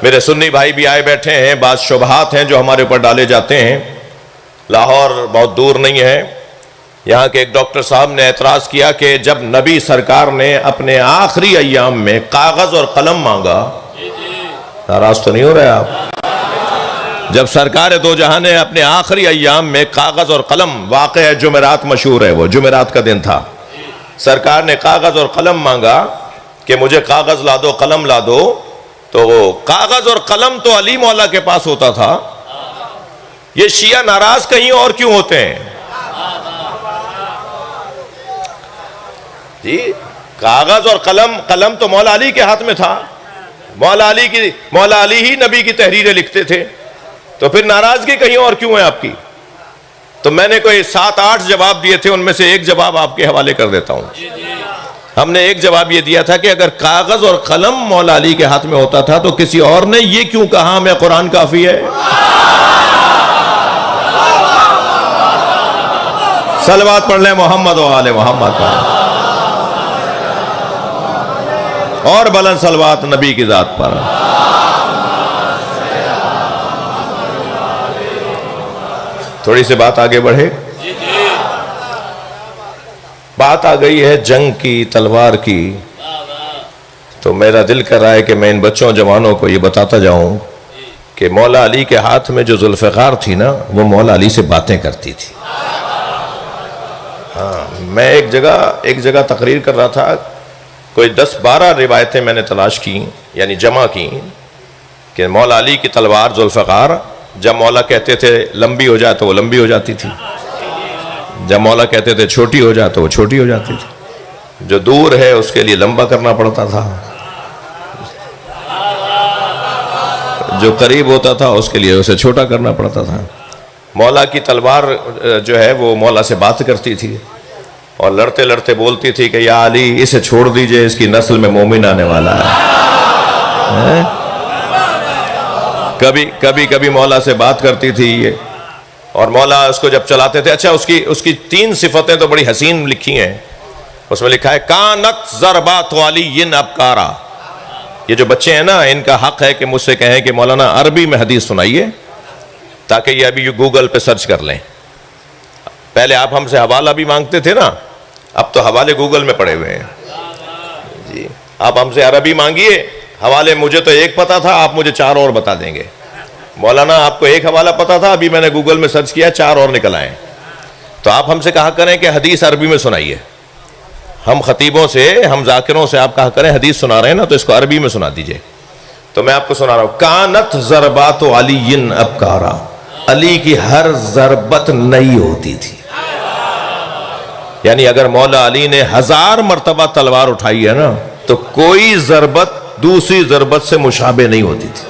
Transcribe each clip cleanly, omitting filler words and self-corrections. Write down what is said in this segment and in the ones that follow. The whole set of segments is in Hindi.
मेरे सुन्नी भाई भी आए बैठे हैं, बात शुबहात हैं जो हमारे ऊपर डाले जाते हैं। लाहौर बहुत दूर नहीं है, यहाँ के एक डॉक्टर साहब ने एतराज़ किया कि जब नबी सरकार ने अपने आखिरी अय्याम में कागज़ और कलम मांगा, नाराज तो नहीं हो रहे आप? जब सरकार दो जहां ने अपने आखिरी अय्याम में कागज़ और कलम, वाक़ है जुमेरात मशहूर है, वो जुमेरात का दिन था, सरकार ने कागज़ और कलम मांगा कि मुझे कागज़ ला दो, कलम ला दो। तो वो कागज़ और कलम तो अली मौला के पास होता था, ये शिया नाराज कहीं और क्यों होते हैं जी? कागज़ और कलम, कलम तो मौला अली के हाथ में था, मौला अली ही नबी की तहरीरें लिखते थे, तो फिर नाराजगी कहीं और क्यों है आपकी? तो मैंने कोई 7-8 जवाब दिए थे, उनमें से एक जवाब आपके हवाले कर देता हूं। हमने एक जवाब ये दिया था कि अगर कागज और कलम मौला अली के हाथ में होता था तो किसी और ने ये क्यों कहा मैं कुरान काफी है? सलवात पढ़ लें मोहम्मद व आले मोहम्मद पर, और बुलंद सलवात नबी की जात पर। थोड़ी सी बात आगे बढ़े। बात आ गई है जंग की, तलवार की, तो मेरा दिल कर रहा है कि मैं इन बच्चों जवानों को ये बताता जाऊं कि मौला अली के हाथ में जो जुल्फ़िकार थी ना, वो मौला अली से बातें करती थी। हाँ, मैं एक जगह तकरीर कर रहा था, कोई 10-12 रिवायतें मैंने तलाश की, यानी जमा की, कि मौला अली की तलवार जुल्फ़िकार जब मौला कहते थे लंबी हो जाए तो वो लंबी हो जाती थी, जब मौला कहते थे छोटी हो जाए तो वो छोटी हो जाती थी, जो दूर है उसके लिए लंबा करना पड़ता था, जो करीब होता था उसके लिए उसे छोटा करना पड़ता था। मौला की तलवार जो है वो मौला से बात करती थी और लड़ते लड़ते बोलती थी कि या अली इसे छोड़ दीजिए, इसकी नस्ल में मोमिन आने वाला है। कभी मौला से बात करती थी ये, और मौला उसको जब चलाते थे, अच्छा उसकी 3 सिफतें तो बड़ी हसीन लिखी हैं। उसमें लिखा है कानत ज़रबात वालियिन अबकारा। ये जो बच्चे हैं ना, इनका हक है कि मुझसे कहें कि मौलाना अरबी में हदीस सुनाइए, ताकि ये अभी गूगल पे सर्च कर लें। पहले आप हमसे हवाला भी मांगते थे ना, अब तो हवाले गूगल में पड़े हुए हैं जी। आप हमसे अरबी मांगिए, हवाले मुझे तो एक पता था, आप मुझे 4 और बता देंगे। मौलाना आपको एक हवाला पता था, अभी मैंने गूगल में सर्च किया 4 और निकल आए। तो आप हमसे कहा करें कि हदीस अरबी में सुनाइए। हम खतीबों से, हम जाकिरों से आप कहा करें हदीस सुना रहे हैं ना, तो इसको अरबी में सुना दीजिए। तो मैं आपको सुना रहा हूं, कानत ज़रबात अलीयिन अबकारा, अली की हर ज़रबत नई होती थी। यानी अगर मौला अली ने 1000 मरतबा तलवार उठाई है ना, तो कोई ज़रबत दूसरी ज़रबत से मुशाबे नहीं होती थी।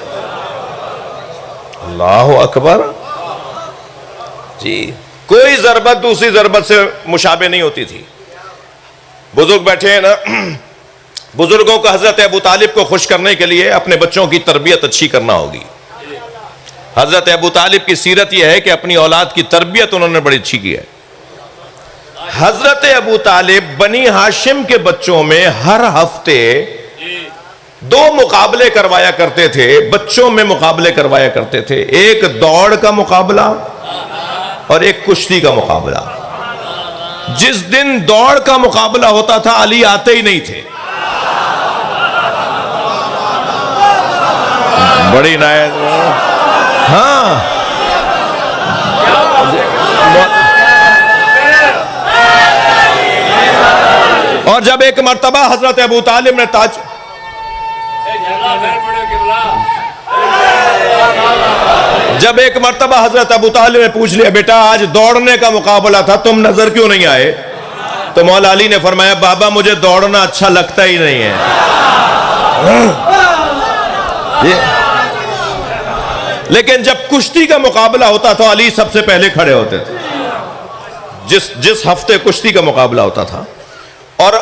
अल्लाहु अकबर जी, कोई ज़रबत दूसरी ज़रबत से मुशाबे नहीं होती थी। बुजुर्ग बैठे हैं ना, बुजुर्गों को हजरत अबू तालिब को खुश करने के लिए अपने बच्चों की तरबियत अच्छी करना होगी। हजरत अबू तालिब की सीरत यह है कि अपनी औलाद की तरबियत उन्होंने बड़ी अच्छी की है। हजरत अबू तालिब बनी हाशिम के बच्चों में हर हफ्ते 2 मुकाबले करवाया करते थे, बच्चों में मुकाबले करवाया करते थे। एक दौड़ का मुकाबला और एक कुश्ती का मुकाबला। जिस दिन दौड़ का मुकाबला होता था, अली आते ही नहीं थे। बड़ी नायत, हाँ, और जब एक मर्तबा हजरत अबू तालिब ने जब एक मर्तबा हजरत अबू तालिब ने पूछ लिया, बेटा आज दौड़ने का मुकाबला था, तुम नजर क्यों नहीं आए? तो मौला अली ने फरमाया, बाबा मुझे दौड़ना अच्छा लगता ही नहीं है। लेकिन जब कुश्ती का मुकाबला होता था, अली सबसे पहले खड़े होते थे। जिस हफ्ते कुश्ती का मुकाबला होता था, और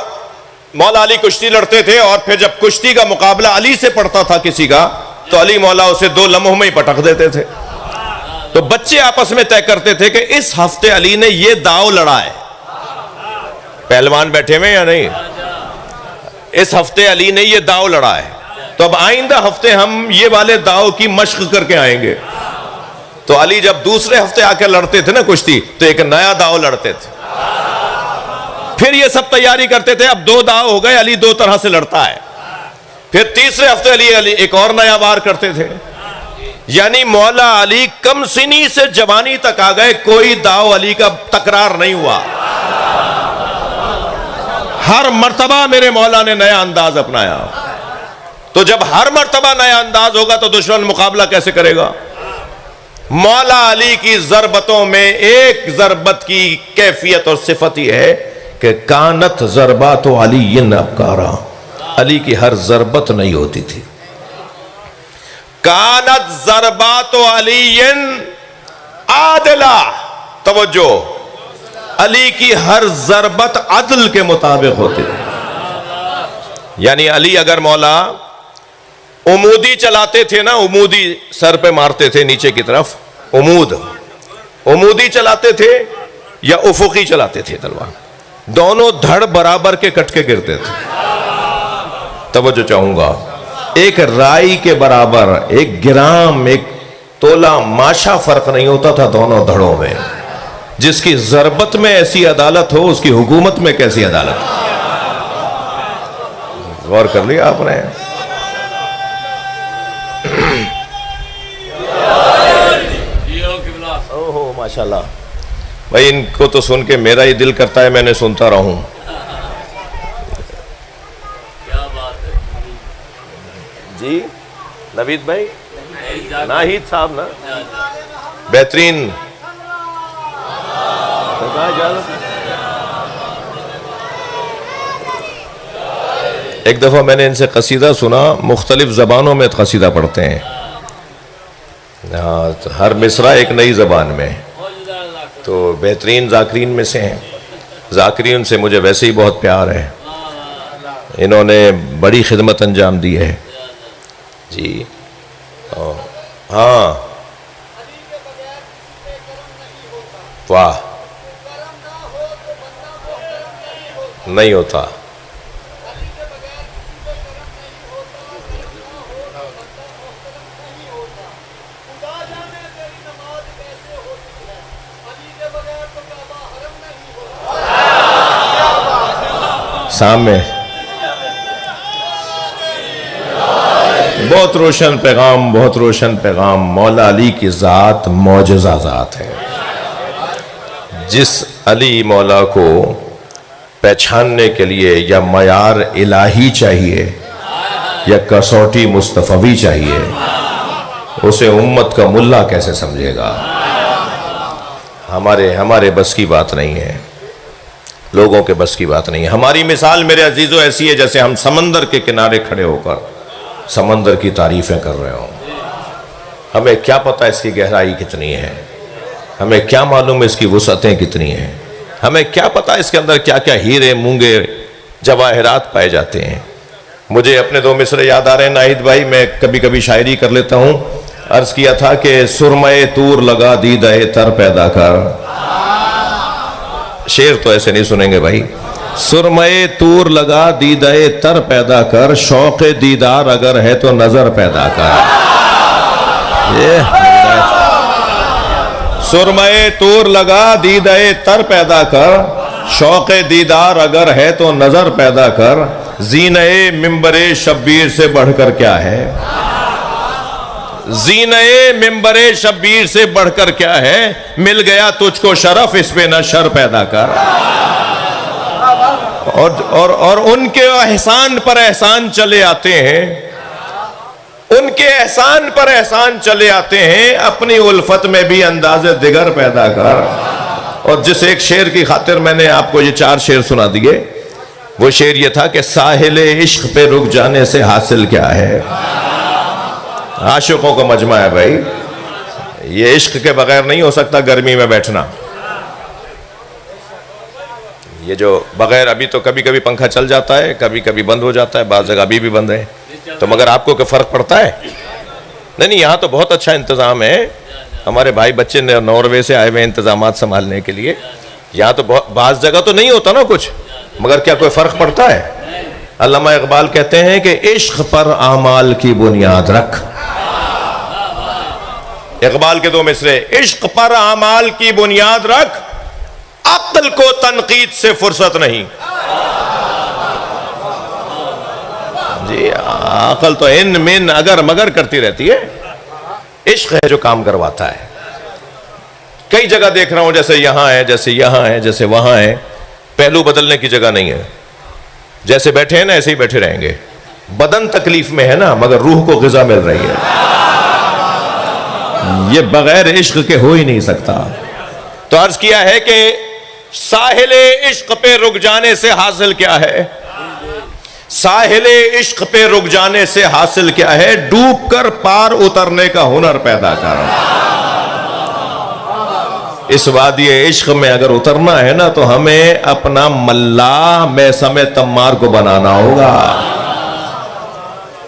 मौला अली कुश्ती लड़ते थे, और फिर जब कुश्ती का मुकाबला अली से पड़ता था किसी का, तो अली मौला उसे 2 लम्हों में ही पटक देते थे। तो बच्चे आपस में तय करते थे कि इस हफ्ते अली ने ये दाव लड़ा है। पहलवान बैठे हुए या नहीं? इस हफ्ते अली ने ये दाव लड़ा है। तो अब आइंदा हफ्ते हम ये वाले दाव की मश्क करके आएंगे। तो अली जब दूसरे हफ्ते आकर लड़ते थे ना कुश्ती, तो एक नया दाव लड़ते थे। फिर ये सब तैयारी करते थे, अब 2 दाव हो गए, अली 2 तरह से लड़ता है। फिर तीसरे हफ्ते अली एक और नया वार करते थे। यानी मौला अली कम सिनी से जवानी तक आ गए, कोई दाव अली का तकरार नहीं हुआ। हर मर्तबा मेरे मौला ने नया अंदाज अपनाया। तो जब हर मर्तबा नया अंदाज होगा तो दुश्मन मुकाबला कैसे करेगा? मौला अली की जरबतों में एक जरबत की कैफियत और सिफत ही है कि कानत जरबात अली अबकारा, अली की हर जरबत नहीं होती थी। कानत जरबात अली आदिला, तवज्जो, अली की हर जरबत अदल के मुताबिक होती थी। यानी अली अगर मौला उमूदी चलाते थे ना, उमूदी सर पे मारते थे नीचे की तरफ, उमूदी चलाते थे या उफुकी चलाते थे तलवार, दोनों धड़ बराबर के कट के गिरते थे। तवज्जो चाहूंगा, एक राई के बराबर, एक ग्राम, एक तोला माशा फर्क नहीं होता था दोनों धड़ों में। जिसकी जरबत में ऐसी अदालत हो, उसकी हुकूमत में कैसी अदालत? गौर कर लिया आपने? ओहो माशाल्लाह भाई, इनको तो सुन के मेरा ही दिल करता है मैंने सुनता रहूं। जी नवीद भाई, नाहिद साहब ना, बेहतरीन। एक दफा मैंने इनसे कसीदा सुना, मुख्तलिफ जबानों में कसीदा पढ़ते हैं। हाँ, तो हर मिसरा एक नई जबान में, तो बेहतरीन जाकरीन में से हैं। जाकरीन से मुझे वैसे ही बहुत प्यार है, इन्होंने बड़ी खिदमत अंजाम दी है जी। हाँ वाह, नहीं होता। सामने बहुत रोशन पैगाम, बहुत रोशन पैगाम। मौला अली की ज़ात मौजज़ा ज़ात है। जिस अली मौला को पहचानने के लिए या मयार इलाही चाहिए या कसौटी मुस्तफ़वी चाहिए, उसे उम्मत का मुल्ला कैसे समझेगा? हमारे बस की बात नहीं है, लोगों के बस की बात नहीं है। हमारी मिसाल मेरे अजीजों ऐसी है जैसे हम समंदर के किनारे खड़े होकर समंदर की तारीफें कर रहे हो। हमें क्या पता इसकी गहराई कितनी है, हमें क्या मालूम इसकी वुसअतें कितनी हैं, हमें क्या पता इसके अंदर क्या क्या हीरे मूंगे जवाहरात पाए जाते हैं। मुझे अपने 2 मिसरे याद आ रहे हैं नाहिद भाई, मैं कभी कभी शायरी कर लेता हूँ। अर्ज किया था कि सुरमए तूर लगा दीदाए तर पैदा कर। शेर तो ऐसे नहीं सुनेंगे भाई। सुरमए तूर लगा दीदाए तर पैदा कर, शौक़े दीदार अगर है तो नजर पैदा कर। ये सुरमए तूर लगा दीदाए तर पैदा कर, शौक़े दीदार अगर है तो नजर पैदा कर। जीने मिंबरे शब्बीर से बढ़कर क्या है, जीने मिंबरे शब्बीर से बढ़कर क्या है। मिल गया तुझको शरफ, इस पे न शर पैदा कर। और उनके एहसान पर एहसान चले आते हैं, उनके एहसान पर एहसान चले आते हैं। अपनी उल्फत में भी अंदाज़े दिगर पैदा कर। और जिस एक शेर की खातिर मैंने आपको ये 4 शेर सुना दिए, वो शेर ये था कि साहिल इश्क पे रुक जाने से हासिल क्या है। आशिकों का मजमा है भाई, ये इश्क के बगैर नहीं हो सकता गर्मी में बैठना। ये जो बगैर, अभी तो कभी कभी पंखा चल जाता है, कभी कभी बंद हो जाता है, बाज़ जगह अभी भी बंद है, तो मगर आपको क्या फ़र्क पड़ता है? नहीं, यहाँ तो बहुत अच्छा इंतज़ाम है। हमारे भाई बच्चे नॉर्वे से आए हुए इंतज़ामात संभालने के लिए। यहाँ तो बाज़ जगह तो नहीं होता ना कुछ, मगर क्या कोई फ़र्क पड़ता है? अल्लामा इकबाल कहते हैं कि इश्क पर आमाल की बुनियाद रख। इकबाल के दो मिसरे, इश्क पर आमाल की बुनियाद रख, अक्ल को तनकीद से फुर्सत नहीं। जी अक्ल तो इन मिन अगर मगर करती रहती है, इश्क है जो काम करवाता है। कई जगह देख रहा हूं, जैसे यहां है, जैसे यहां है, जैसे वहां है, पहलू बदलने की जगह नहीं है। जैसे बैठे हैं ना ऐसे ही बैठे रहेंगे। बदन तकलीफ में है ना, मगर रूह को ग़िज़ा मिल रही है। ये बगैर इश्क के हो ही नहीं सकता। तो अर्ज किया है कि साहिले इश्क पे रुक जाने से हासिल क्या है? साहिले इश्क पे रुक जाने से हासिल क्या है? डूब कर पार उतरने का हुनर पैदा कर। इस वादी इश्क में अगर उतरना है ना, तो हमें अपना मल्ला मैसम तम्मार को बनाना होगा।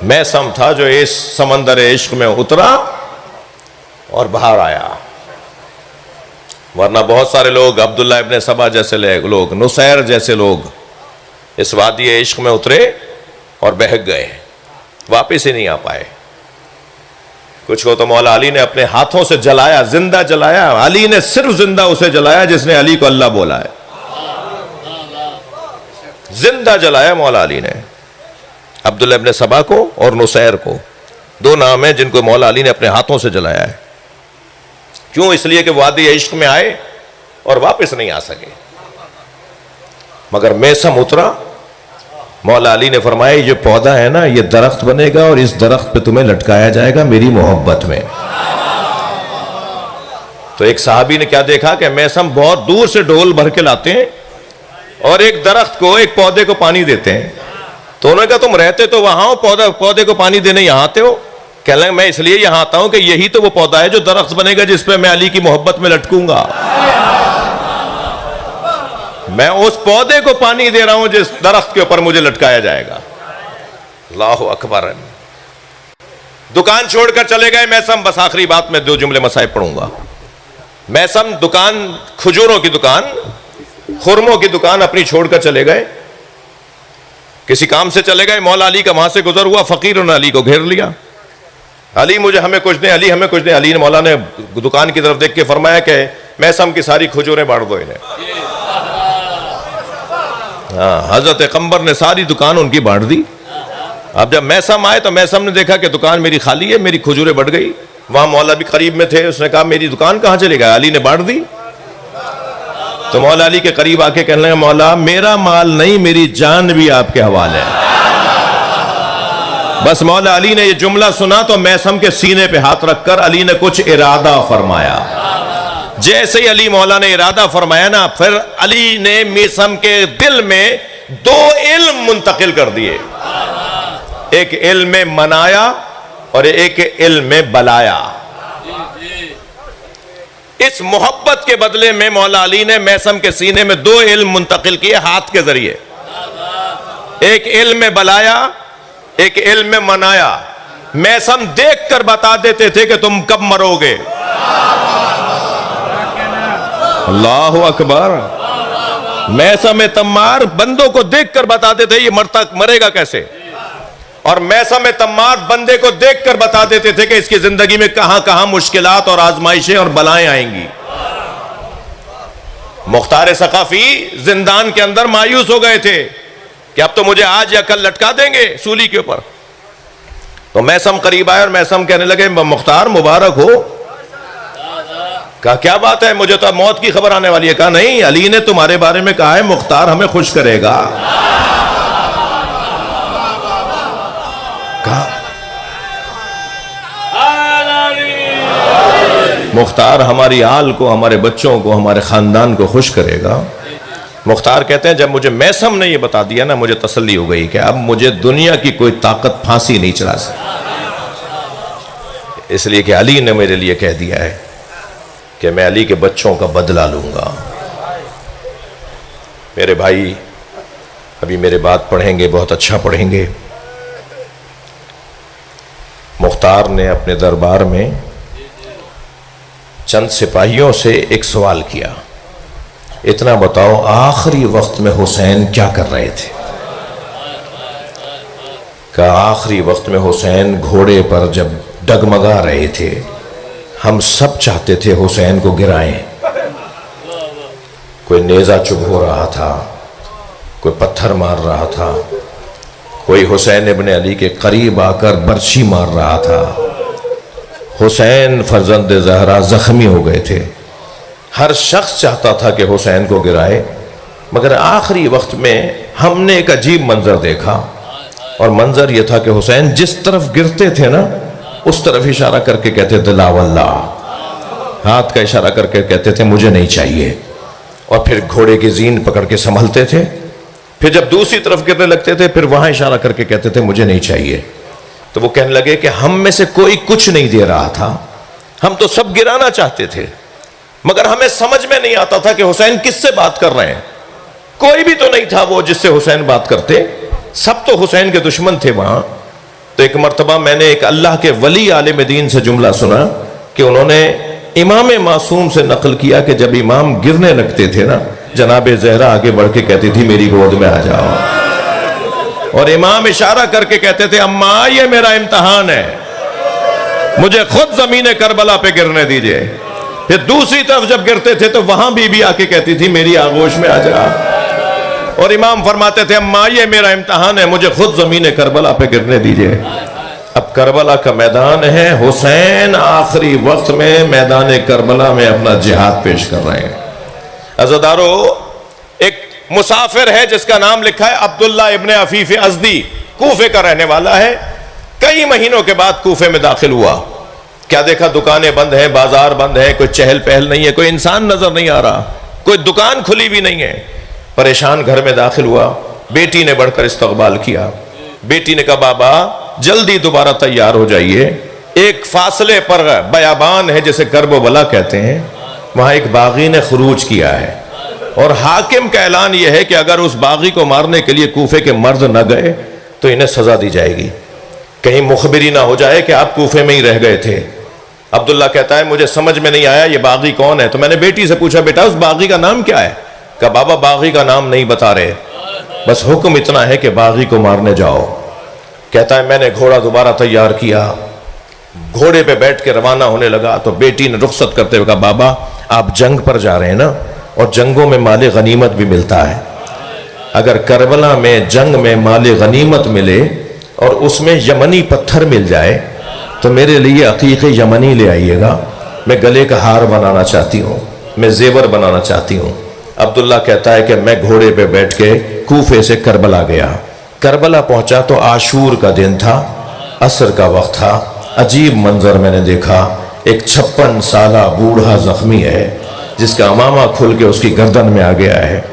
मैसम था जो इस समंदर इश्क में उतरा और बाहर आया। वरना बहुत सारे लोग, अब्दुल्ला इब्ने सबा जैसे लोग, नुसैर जैसे लोग इस वादी इश्क में उतरे और बहक गए, वापिस ही नहीं आ पाए। कुछ को तो मौला अली ने अपने हाथों से जलाया, जिंदा जलाया। अली ने सिर्फ जिंदा उसे जलाया जिसने अली को अल्लाह बोला है। जिंदा जलाया मौला अली ने अब्दुल्ला इब्ने सबा को और नुसैर को। दो नाम है जिनको मौला अली ने अपने हाथों से जलाया है। क्यों? इसलिए कि वादी इश्क में आए और वापस नहीं आ सके। मगर मैसम उतरा। मौला अली ने फरमाया, ये पौधा है ना, ये दरख्त बनेगा और इस दरख्त पे तुम्हें लटकाया जाएगा मेरी मोहब्बत में। तो एक सहाबी ने क्या देखा कि मैसम बहुत दूर से ढोल भर के लाते हैं और एक दरख्त को, एक पौधे को पानी देते हैं। तो उन्होंने कहा, तुम रहते तो वहां हो, पौधे को पानी देने यहां आते हो? कह लगे, मैं इसलिए यहां आता हूं कि यही तो वो पौधा है जो दरख्त बनेगा जिस पे मैं अली की मोहब्बत में लटकूंगा। मैं उस पौधे को पानी दे रहा हूं जिस दरख्त के ऊपर मुझे लटकाया जाएगा। अल्लाहु अकबर। दुकान छोड़कर चले गए मैसम। बस आखिरी बात में दो जुमले मसाइब पढ़ूंगा। मैसम दुकान, खजूरों की दुकान, खुरमों की दुकान अपनी छोड़कर चले गए। किसी काम से चले गए। मौला अली का वहां से गुजर हुआ। फकीर ने अली को घेर लिया। अली मुझे, हमें कुछ दे, अली हमें कुछ दे। अली ने, मौला ने दुकान की तरफ देख के फरमाया कि मैसम की सारी खजूरें बांट दो इन्हें। हाँ, हजरत कंबर ने सारी दुकान उनकी बांट दी। अब जब मैसम आए तो मैसम ने देखा कि दुकान मेरी खाली है, मेरी खजूरें बढ़ गई। वहां मौला भी करीब में थे। उसने कहा, मेरी दुकान कहां चली गई? अली ने बांट दी। तो मौला अली के करीब आके कहने लगा, मौला मेरा माल नहीं, मेरी जान भी आपके हवाले है। बस मौला अली ने ये जुमला सुना तो मैसम के सीने पे हाथ रखकर अली ने कुछ इरादा फरमाया। जैसे ही अली मौला ने इरादा फरमाया ना, फिर अली ने मैसम के दिल में दो इल्म मुंतकिल कर दिए। एक इल्म में मनाया और एक इल्म में बलाया। इस मोहब्बत के बदले में मौला अली ने मैसम के सीने में दो इल्म मुंतकिल किए हाथ के जरिए। एक इल्म में बलाया, एक इल्म में मनाया। मैसम देख कर बता देते थे कि तुम कब मरोगे। अल्लाहु अकबर। मैसम तम्मार बंदों को देखकर बताते थे ये मरेगा कैसे। और मैसम तम्मार बंदे को देखकर बता देते थे कि इसकी जिंदगी में कहां कहां मुश्किलात और आजमाइशें और बलाएं आएंगी। मुख्तार सकाफी जिंदान के अंदर मायूस हो गए थे कि अब तो मुझे आज या कल लटका देंगे सूली के ऊपर। तो मैसम करीब आए और मैसम कहने लगे, मुख्तार मुबारक हो। कहा, क्या बात है, मुझे तो मौत की खबर आने वाली है। कहा, नहीं, अली ने तुम्हारे बारे में कहा है मुख्तार हमें खुश करेगा। कहा, मुख्तार हमारी आल को, हमारे बच्चों को, हमारे खानदान को खुश करेगा। मुख्तार कहते हैं, जब मुझे मैसम ने यह बता दिया ना, मुझे तसल्ली हो गई कि अब मुझे दुनिया की कोई ताकत फांसी नहीं चला सकती। इसलिए कि अली ने मेरे लिए कह दिया है कि मैं अली के बच्चों का बदला लूंगा। मेरे भाई अभी मेरे बात पढ़ेंगे, बहुत अच्छा पढ़ेंगे। मुख्तार ने अपने दरबार में चंद सिपाहियों से एक सवाल किया, इतना बताओ आखिरी वक्त में हुसैन क्या कर रहे थे। का आखिरी वक्त में हुसैन घोड़े पर जब डगमगा रहे थे, हम सब चाहते थे हुसैन को गिराएं। कोई नेज़ा चुभ हो रहा था, कोई पत्थर मार रहा था, कोई हुसैन इब्ने अली के करीब आकर बर्छी मार रहा था। हुसैन फर्जंद ज़हरा जख्मी हो गए थे। हर शख्स चाहता था कि हुसैन को गिराए, मगर आखिरी वक्त में हमने एक अजीब मंजर देखा, और मंजर यह था कि हुसैन जिस तरफ गिरते थे ना, उस तरफ इशारा करके कहते थे ला वल्लाह, हाथ का इशारा करके कहते थे मुझे नहीं चाहिए, और फिर घोड़े की जीन पकड़ के संभलते थे। फिर जब दूसरी तरफ गिरने लगते थे, फिर वहां इशारा करके कहते थे मुझे नहीं चाहिए। तो वो कहने लगे कि हम में से कोई कुछ नहीं दे रहा था, हम तो सब गिराना चाहते थे, मगर हमें समझ में नहीं आता था कि हुसैन किससे बात कर रहे हैं। कोई भी तो नहीं था वो जिससे हुसैन बात करते, सब तो हुसैन के दुश्मन थे वहां। तो एक मर्तबा मैंने एक अल्लाह के वली आलिम दीन से जुमला सुना कि उन्होंने इमाम मासूम से नकल किया कि जब इमाम गिरने लगते थे ना, जनाबे ज़हरा आगे बढ़ के कहती थी मेरी गोद में आ जाओ, और इमाम इशारा करके कहते थे अम्मा ये मेरा इम्तहान है, मुझे खुद ज़मीन करबला पे गिरने दीजिए। फिर दूसरी तरफ जब गिरते थे तो वहां बीबी आके कहती थी मेरी आगोश में आ जा, और इमाम फरमाते थे अम्मा ये मेरा इम्तहान है, मुझे खुद ज़मीन करबला पे गिरने दीजिए। अब करबला का मैदान है, हुसैन आखिरी वक्त में मैदान करबला में अपना जिहाद पेश कर रहे हैं। अज़दारो, एक मुसाफिर है जिसका नाम लिखा है अब्दुल्ला इब्ने अफीफ अज़दी, कूफे का रहने वाला है। कई महीनों के बाद कूफे में दाखिल हुआ। क्या देखा, दुकानें बंद हैं, बाजार बंद है, कोई चहल पहल नहीं है, कोई इंसान नजर नहीं आ रहा, कोई दुकान खुली भी नहीं है। परेशान घर में दाखिल हुआ। बेटी ने बढ़कर इस्तकबाल किया। बेटी ने कहा बाबा जल्दी दोबारा तैयार हो जाइए, एक फासले पर बयाबान है जिसे करबो बला कहते हैं, वहां एक बागी ने खरूज किया है, और हाकिम का ऐलान यह है कि अगर उस बागी को मारने के लिए कूफे के मर्द न गए तो इन्हें सजा दी जाएगी। कहीं मुखबिरी ना हो जाए कि आप कूफे में ही रह गए थे। अब्दुल्ला कहता है मुझे समझ में नहीं आया ये बागी कौन है। तो मैंने बेटी से पूछा बेटा उस बागी का नाम क्या है? कहा बाबा बागी का नाम नहीं बता रहे, बस हुक्म इतना है कि बागी को मारने जाओ। कहता है मैंने घोड़ा दोबारा तैयार किया, घोड़े पे बैठ के रवाना होने लगा। तो बेटी ने रुखसत करते हुए कहा बाबा आप जंग पर जा रहे हैं ना, और जंगों में माले गनीमत भी मिलता है। अगर करबला में जंग में माले गनीमत मिले और उसमें यमनी पत्थर मिल जाए तो मेरे लिए अकीक़े यमनी ले आइएगा। मैं गले का हार बनाना चाहती हूँ, मैं जेवर बनाना चाहती हूँ। अब्दुल्ला कहता है कि मैं घोड़े पे बैठ के कूफे से करबला गया। करबला पहुंचा तो आशूर का दिन था, असर का वक्त था। अजीब मंजर मैंने देखा, एक 56 साला बूढ़ा जख्मी है जिसका अमामा खुल के उसकी गर्दन में आ गया है।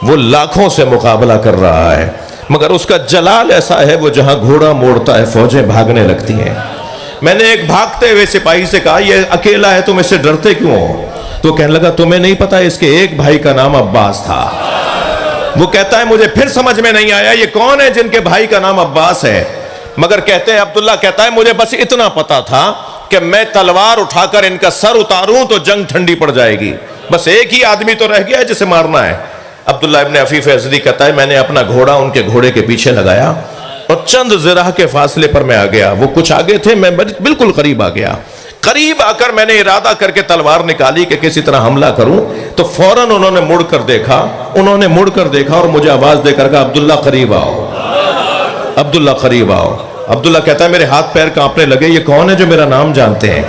वो लाखों से मुकाबला कर रहा है, मगर उसका जलाल ऐसा है वो जहां घोड़ा मोड़ता है फौजें भागने लगती हैं। मैंने एक भागते हुए सिपाही से कहा ये अकेला है, तुम इससे डरते क्यों हो? तो कहने लगा तुम्हें नहीं पता इसके एक भाई का नाम अब्बास था। वो कहता है मुझे फिर समझ में नहीं आया ये कौन है जिनके भाई का नाम अब्बास है, मगर कहते हैं अब्दुल्ला कहता है मुझे बस इतना पता था कि मैं तलवार उठाकर इनका सर उतारूं तो जंग ठंडी पड़ जाएगी, बस एक ही आदमी तो रह गया है जिसे मारना है। अब्दुल्ला इब्ने अफीफ अज़दी कहता है मैंने अपना घोड़ा उनके घोड़े के पीछे लगाया और चंद ज़िराह के फासले पर मैं आ गया। वो कुछ आगे थे, मैं बिल्कुल करीब आ गया। करीब आकर मैंने इरादा करके तलवार निकाली कि किसी तरह हमला करूं, तो फौरन उन्होंने मुड़कर देखा और मुझे आवाज देकर कहा अब्दुल्ला करीब आओ, अब्दुल्ला करीब आओ। अब्दुल्ला कहता है मेरे हाथ पैर कांपने लगे, ये कौन है जो मेरा नाम जानते हैं?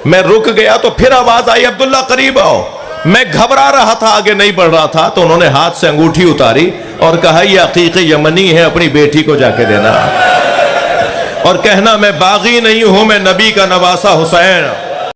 मैं रुक गया तो फिर आवाज आई अब्दुल्ला करीब आओ। मैं घबरा रहा था, आगे नहीं बढ़ रहा था, तो उन्होंने हाथ से अंगूठी उतारी और कहा यह अकीक़े यमनी है, अपनी बेटी को जाके देना और कहना मैं बागी नहीं हूं, मैं नबी का नवासा हुसैन।